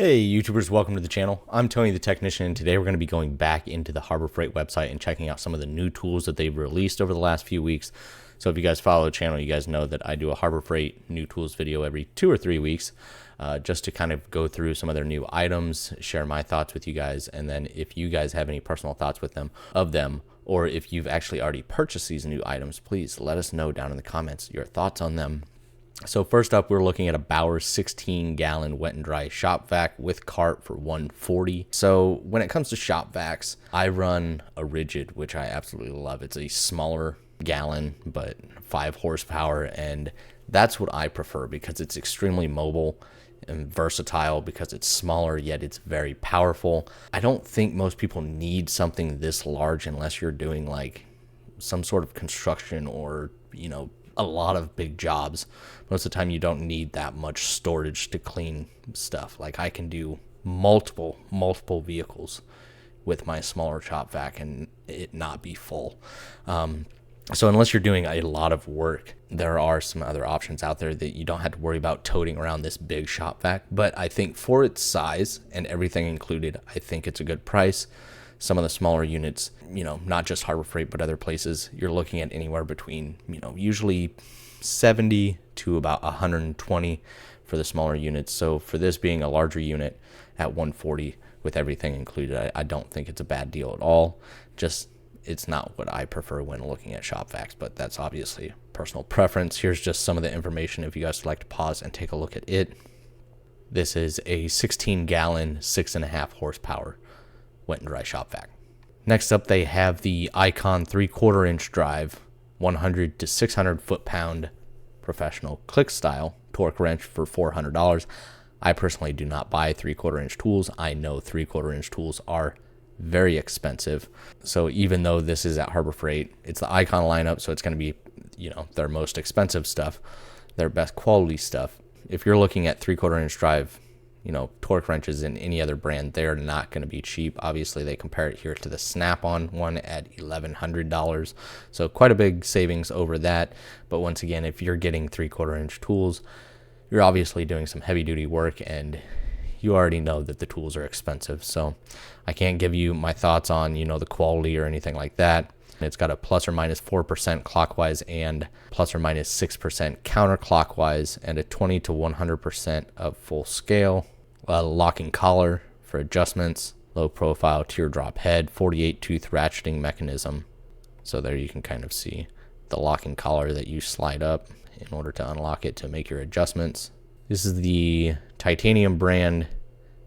Hey YouTubers, welcome to the channel. I'm Tony the Technician, and today we're going to be going back into the Harbor Freight website and checking out some of the new tools that they've released over the last few weeks. So if you guys follow the channel, you guys know that I do a Harbor Freight new tools video every 2 or 3 weeks, just to kind of go through some of their new items, share my thoughts with you guys, and then if you guys have any personal thoughts with them, or if you've actually already purchased these new items, please let us know down in the comments your thoughts on them. So first up, we're looking at a Bauer 16-gallon wet and dry shop vac with cart for $140. So when it comes to shop vacs, I run a rigid, which I absolutely love. It's a smaller gallon, but 5 horsepower, and that's what I prefer because it's extremely mobile and versatile because it's smaller, yet it's very powerful. I don't think most people need something this large unless you're doing like some sort of construction or, a lot of big jobs. Most of the time you don't need that much storage to clean stuff. Like I can do multiple vehicles with my smaller shop vac and it not be full. So unless you're doing a lot of work, there are some other options out there that you don't have to worry about toting around this big shop vac. But I think for its size and everything included, I think it's a good price. Some of the smaller units, not just Harbor Freight, but other places, you're looking at anywhere between, usually 70 to about 120 for the smaller units. So for this being a larger unit at 140 with everything included, I don't think it's a bad deal at all. Just, it's not what I prefer when looking at shop vacs, but that's obviously personal preference. Here's just some of the information if you guys would like to pause and take a look at it. This is a 16-gallon, 6.5 horsepower wet and dry shop vac. Next up, they have the Icon 3/4 inch drive, 100 to 600 foot-pound professional click style torque wrench for $400. I personally do not buy 3/4 inch tools. I know 3/4 inch tools are very expensive. So even though this is at Harbor Freight, it's the Icon lineup, so it's going to be, their most expensive stuff, their best quality stuff. If you're looking at 3/4 inch drive, torque wrenches in any other brand, they're not going to be cheap. Obviously, they compare it here to the Snap-on one at $1,100. So quite a big savings over that. But once again, if you're getting 3/4 inch tools, you're obviously doing some heavy duty work and you already know that the tools are expensive. So I can't give you my thoughts on, the quality or anything like that. It's got a plus or minus 4% clockwise and plus or minus 6% counterclockwise, and a 20 to 100% of full scale. A locking collar for adjustments, low profile teardrop head, 48 tooth ratcheting mechanism. So there you can kind of see the locking collar that you slide up in order to unlock it to make your adjustments. This is the titanium brand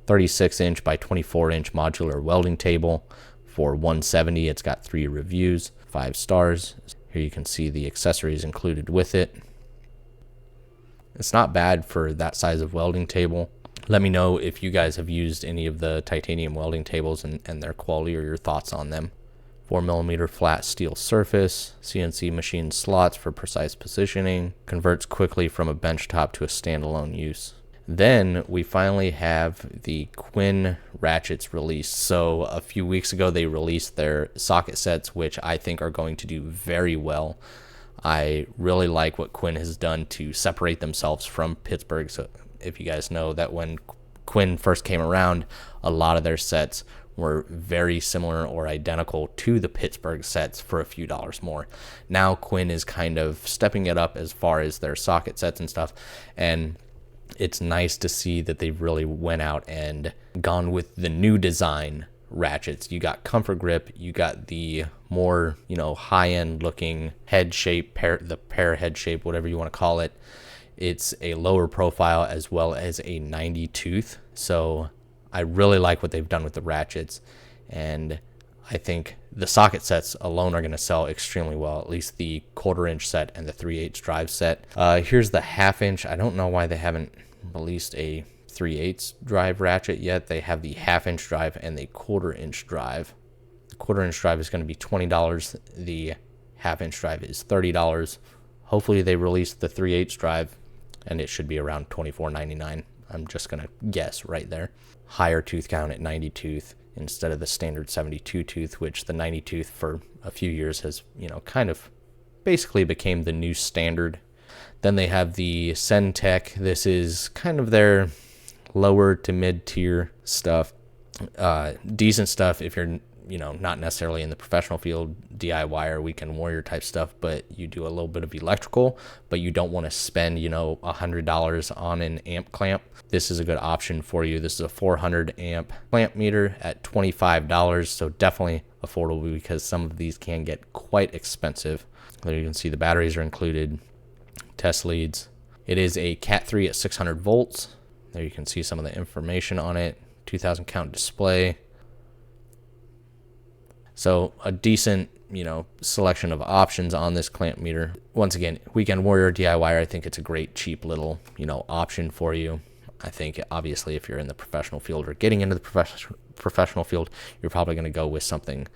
36 inch by 24 inch modular welding table for $170. It's got 3 reviews, 5 stars. Here you can see the accessories included with it. It's not bad for that size of welding table. Let me know if you guys have used any of the titanium welding tables and their quality or your thoughts on them. 4mm flat steel surface, CNC machine slots for precise positioning, converts quickly from a benchtop to a standalone use. Then we finally have the Quinn ratchets released. So a few weeks ago, they released their socket sets, which I think are going to do very well. I really like what Quinn has done to separate themselves from Pittsburgh. So if you guys know that when Quinn first came around, a lot of their sets were very similar or identical to the Pittsburgh sets for a few dollars more. Now Quinn is kind of stepping it up as far as their socket sets and stuff, and it's nice to see that they really went out and gone with the new design ratchets. You got comfort grip, you got the more, high-end looking head shape, the pear head shape, whatever you want to call it. It's a lower profile as well as a 90 tooth. So I really like what they've done with the ratchets, and I think the socket sets alone are going to sell extremely well, at least the 1/4 inch set and the 3/8 drive set. Here's the 1/2 inch. I don't know why they haven't released a 3/8 drive ratchet yet. They have the 1/2 inch drive and the 1/4 inch drive. The 1/4 inch drive is going to be $20. The 1/2 inch drive is $30. Hopefully they release the 3/8 drive and it should be around $24.99. I'm just going to guess right there. Higher tooth count at 90 tooth instead of the standard 72 tooth, which the 90 tooth for a few years has, kind of basically became the new standard. Then they have the Centech. This is kind of their lower to mid tier stuff. Decent stuff if you're, not necessarily in the professional field, DIY or weekend warrior type stuff, but you do a little bit of electrical, but you don't want to spend, $100 on an amp clamp. This is a good option for you. This is a 400 amp clamp meter at $25. So definitely affordable, because some of these can get quite expensive. There you can see the batteries are included, test leads. It is a Cat 3 at 600 volts. There you can see some of the information on it. 2000 count display. So a decent, selection of options on this clamp meter. Once again, weekend warrior, DIYer, I think it's a great cheap little, option for you. I think obviously if you're in the professional field or getting into the professional field, you're probably going to go with something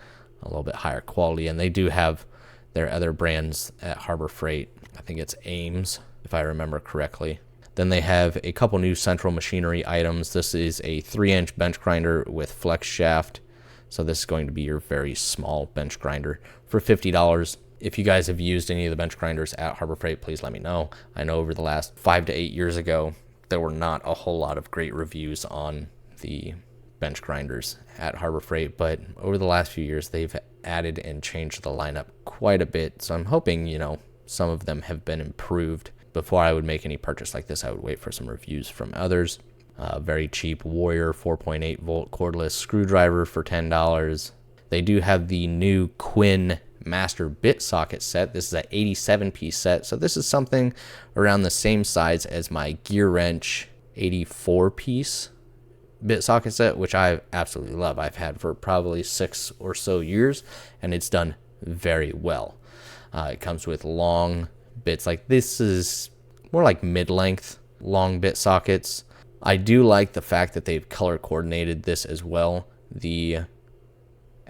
a little bit higher quality. And they do have their other brands at Harbor Freight. I think it's Ames, if I remember correctly. Then they have a couple new central machinery items. This is a 3-inch bench grinder with flex shaft. So this is going to be your very small bench grinder for $50. If you guys have used any of the bench grinders at Harbor Freight, please let me know. I know over the last 5 to 8 years ago, there were not a whole lot of great reviews on the bench grinders at Harbor Freight, but over the last few years, they've added and changed the lineup quite a bit. So I'm hoping, some of them have been improved. Before I would make any purchase like this, I would wait for some reviews from others. Very cheap Warrior 4.8 volt cordless screwdriver for $10. They do have the new Quinn master bit socket set. This is an 87 piece set. So this is something around the same size as my Gear Wrench 84 piece bit socket set, which I absolutely love. I've had for probably 6 or so years, and it's done very well. It comes with long bits. Like this is more like mid-length long bit sockets. I do like the fact that they've color coordinated this as well. The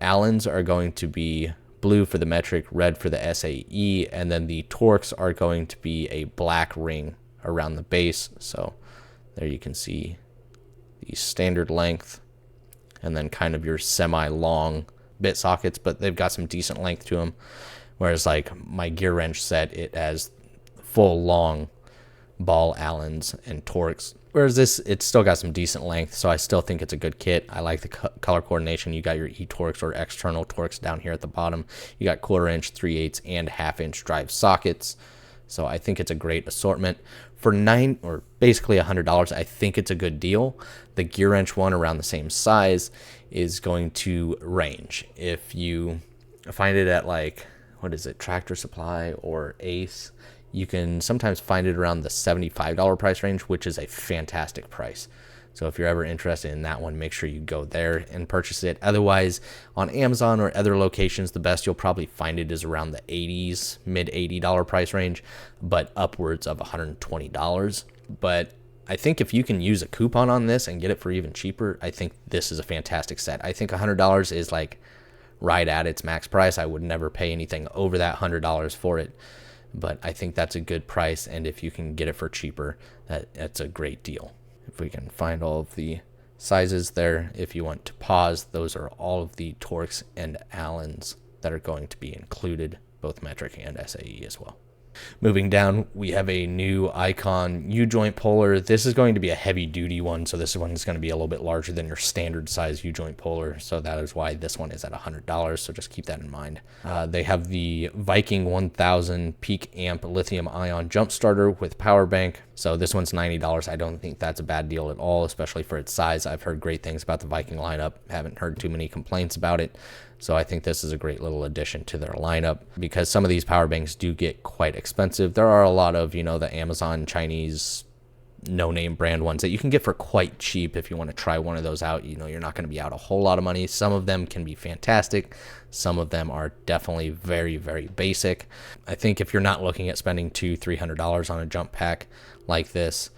Allens are going to be blue for the metric, red for the SAE, and then the Torx are going to be a black ring around the base. So there you can see the standard length and then kind of your semi-long bit sockets, but they've got some decent length to them. Whereas like my Gear Wrench set, it has full long ball Allens and Torx. Whereas this, it's still got some decent length, so I still think it's a good kit. I like the color coordination. You got your E-Torx or external Torx down here at the bottom. You got 1/4 inch, 3/8, and 1/2 inch drive sockets. So I think it's a great assortment. For basically $100, I think it's a good deal. The Gear Wrench one around the same size is going to range. If you find it at like, what is it, Tractor Supply or Ace, you can sometimes find it around the $75 price range, which is a fantastic price. So if you're ever interested in that one, make sure you go there and purchase it. Otherwise, on Amazon or other locations, the best you'll probably find it is around the mid $80 price range, but upwards of $120. But I think if you can use a coupon on this and get it for even cheaper, I think this is a fantastic set. I think $100 is like right at its max price. I would never pay anything over that $100 for it. But I think that's a good price, and if you can get it for cheaper, that's a great deal. If we can find all of the sizes there, if you want to pause, those are all of the Torx and Allens that are going to be included, both metric and SAE as well. Moving down, we have a new Icon U-joint puller. This is going to be a heavy duty one, so this one is going to be a little bit larger than your standard size U-joint puller, so that is why this one is at $100, so just keep that in mind. They have the Viking 1000 peak amp lithium ion jump starter with power bank, so this one's $90. I don't think that's a bad deal at all, especially for its size. I've heard great things about the Viking lineup, haven't heard too many complaints about it. So I think this is a great little addition to their lineup, because some of these power banks do get quite expensive. There are a lot of, the Amazon Chinese no-name brand ones that you can get for quite cheap if you want to try one of those out. You're not going to be out a whole lot of money. Some of them can be fantastic. Some of them are definitely very, very basic. I think if you're not looking at spending $200-300 on a jump pack like this,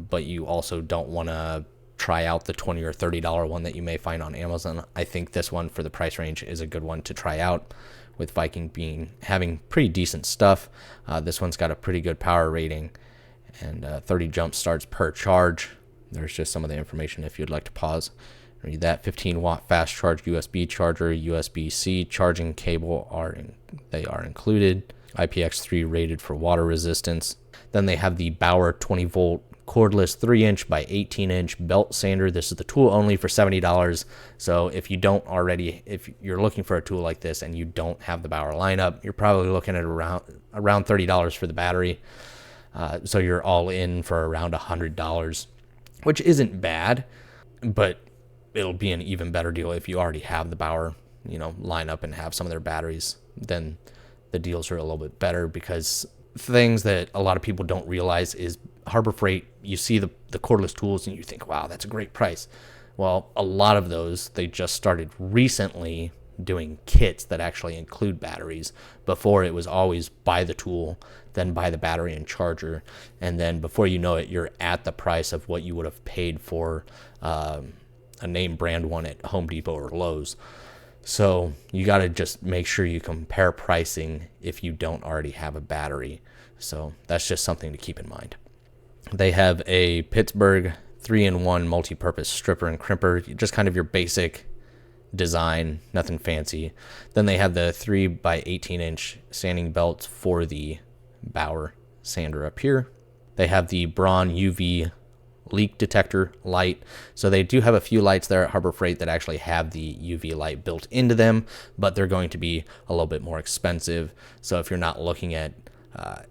but you also don't want to try out the $20 or $30 one that you may find on Amazon, I think this one for the price range is a good one to try out, with Viking having pretty decent stuff. This one's got a pretty good power rating and 30 jump starts per charge. There's just some of the information if you'd like to pause, read that. 15 watt fast charge USB charger, USB-C charging cable are included. IPX3 rated for water resistance. Then they have the Bauer 20 volt cordless 3-inch by 18-inch belt sander. This is the tool only for $70. So if you're looking for a tool like this and you don't have the Bauer lineup, you're probably looking at around $30 for the battery. So you're all in for around $100, which isn't bad, but it'll be an even better deal if you already have the Bauer, lineup and have some of their batteries. Then the deals are a little bit better, because things that a lot of people don't realize is Harbor Freight, you see the cordless tools and you think, wow, that's a great price. Well, a lot of those, they just started recently doing kits that actually include batteries. Before, it was always buy the tool, then buy the battery and charger, and then before you know it, you're at the price of what you would have paid for a name brand one at Home Depot or Lowe's. So you got to just make sure you compare pricing if you don't already have a battery. So that's just something to keep in mind. They have a Pittsburgh 3-in-1 multi-purpose stripper and crimper, just kind of your basic design, nothing fancy. Then they have the 3 by 18-inch sanding belts for the Bauer sander up here. They have the Braun UV leak detector light. So they do have a few lights there at Harbor Freight that actually have the UV light built into them, but they're going to be a little bit more expensive. So if you're not looking at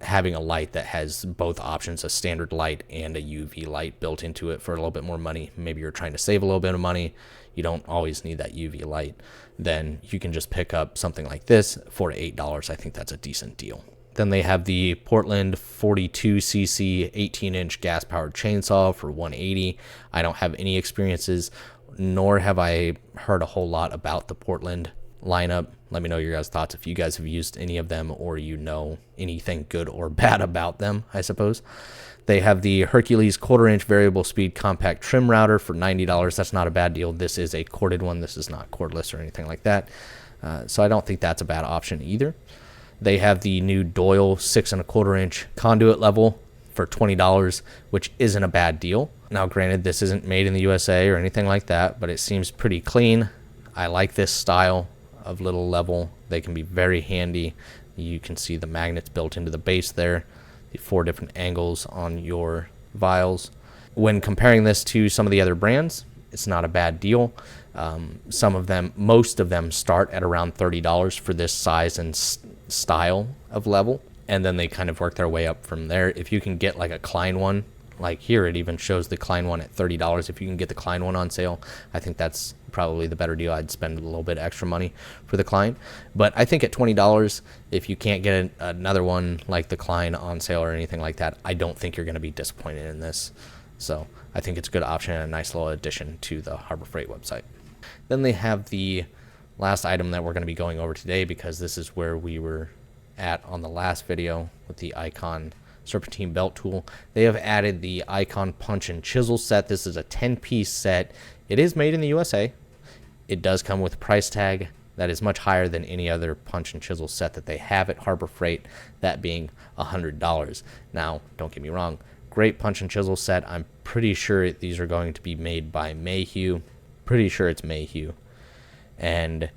having a light that has both options, a standard light and a UV light built into it for a little bit more money, maybe you're trying to save a little bit of money, you don't always need that UV light, then you can just pick up something like this for $8. I think that's a decent deal. Then they have the Portland 42cc 18-inch gas-powered chainsaw for $180. I don't have any experiences, nor have I heard a whole lot about the Portland lineup. Let me know your guys' thoughts if you guys have used any of them or you know anything good or bad about them, I suppose. They have the Hercules 1/4-inch variable speed compact trim router for $90. That's not a bad deal. This is a corded one. This is not cordless or anything like that. So I don't think that's a bad option either. They have the new Doyle 6 1/4-inch conduit level for $20, which isn't a bad deal. Now, granted, this isn't made in the USA or anything like that, but it seems pretty clean. I like this style of little level. They can be very handy. You can see the magnets built into the base there, the 4 different angles on your vials. When comparing this to some of the other brands, it's not a bad deal. Most of them start at around $30 for this size and style of level, and then they kind of work their way up from there. If you can get like a Klein one, like here it even shows the Klein one at $30. If you can get the Klein one on sale, I think that's probably the better deal. I'd spend a little bit extra money for the Klein, but I think at $20, if you can't get another one like the Klein on sale or anything like that, I don't think you're going to be disappointed in this. So I think it's a good option and a nice little addition to the Harbor Freight website. Then they have the last item that we're going to be going over today, because this is where we were at on the last video with the Icon Serpentine belt tool. They have added the Icon punch and chisel set. This is a 10-piece set. It is made in the USA. It does come with a price tag that is much higher than any other punch and chisel set that they have at Harbor Freight, that being $100. Now, don't get me wrong, great punch and chisel set. I'm pretty sure these are going to be made by Mayhew. Pretty sure it's Mayhew. And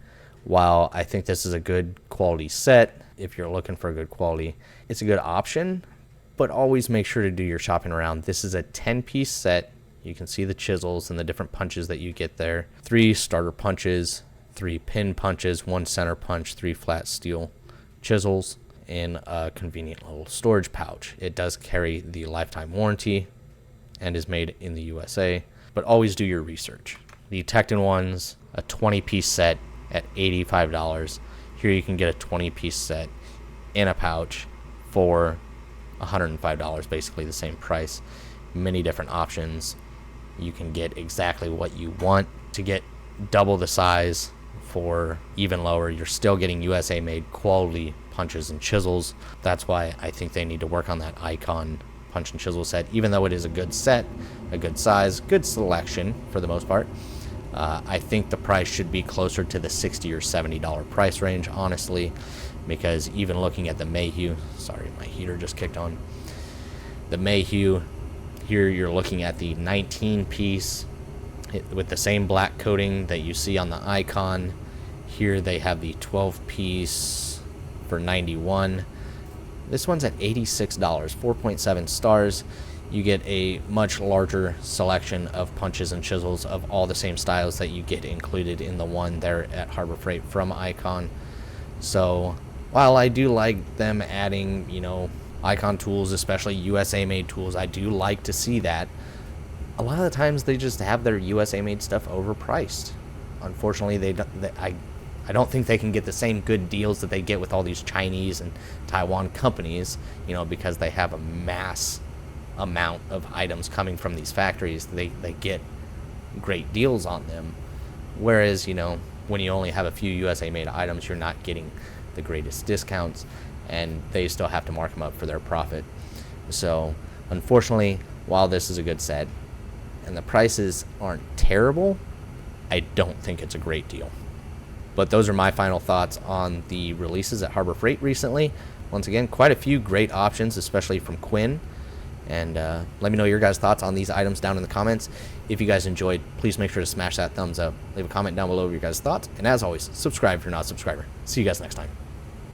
while I think this is a good quality set, if you're looking for a good quality, it's a good option, but always make sure to do your shopping around. This is a 10-piece set. You can see the chisels and the different punches that you get there. 3 starter punches, 3 pin punches, 1 center punch, 3 flat steel chisels, and a convenient little storage pouch. It does carry the lifetime warranty and is made in the USA, but always do your research. The Tecton ones, a 20-piece set at $85. Here you can get a 20-piece set in a pouch for $105, basically the same price. Many different options. You can get exactly what you want. To get double the size for even lower, you're still getting USA made quality punches and chisels. That's why I think they need to work on that Icon punch and chisel set. Even though it is a good set, a good size, good selection for the most part, I think the price should be closer to the $60 or $70 price range, honestly, because even looking at the Mayhew, sorry, my heater just kicked on. The Mayhew, here you're looking at the 19-piece with the same black coating that you see on the Icon. Here they have the 12-piece for $91. This one's at $86, 4.7 stars. you get a much larger selection of punches and chisels of all the same styles that you get included in the one there at Harbor Freight from Icon. So while I do like them adding, you know, Icon tools, especially USA made tools, I do like to see that. A lot of the times they just have their USA made stuff overpriced. Unfortunately, I don't think they can get the same good deals that they get with all these Chinese and Taiwan companies, you know, because they have a mass amount of items coming from these factories. They get great deals on them. Whereas, you know, when you only have a few USA made items, you're not getting the greatest discounts, and they still have to mark them up for their profit. So unfortunately, while this is a good set and the prices aren't terrible, I don't think it's a great deal. But those are my final thoughts on the releases at Harbor Freight recently. Once again, quite a few great options, especially from Quinn. And let me know your guys' thoughts on these items down in the comments. If you guys enjoyed, please make sure to smash that thumbs up. Leave a comment down below with your guys' thoughts. And as always, subscribe if you're not a subscriber. See you guys next time.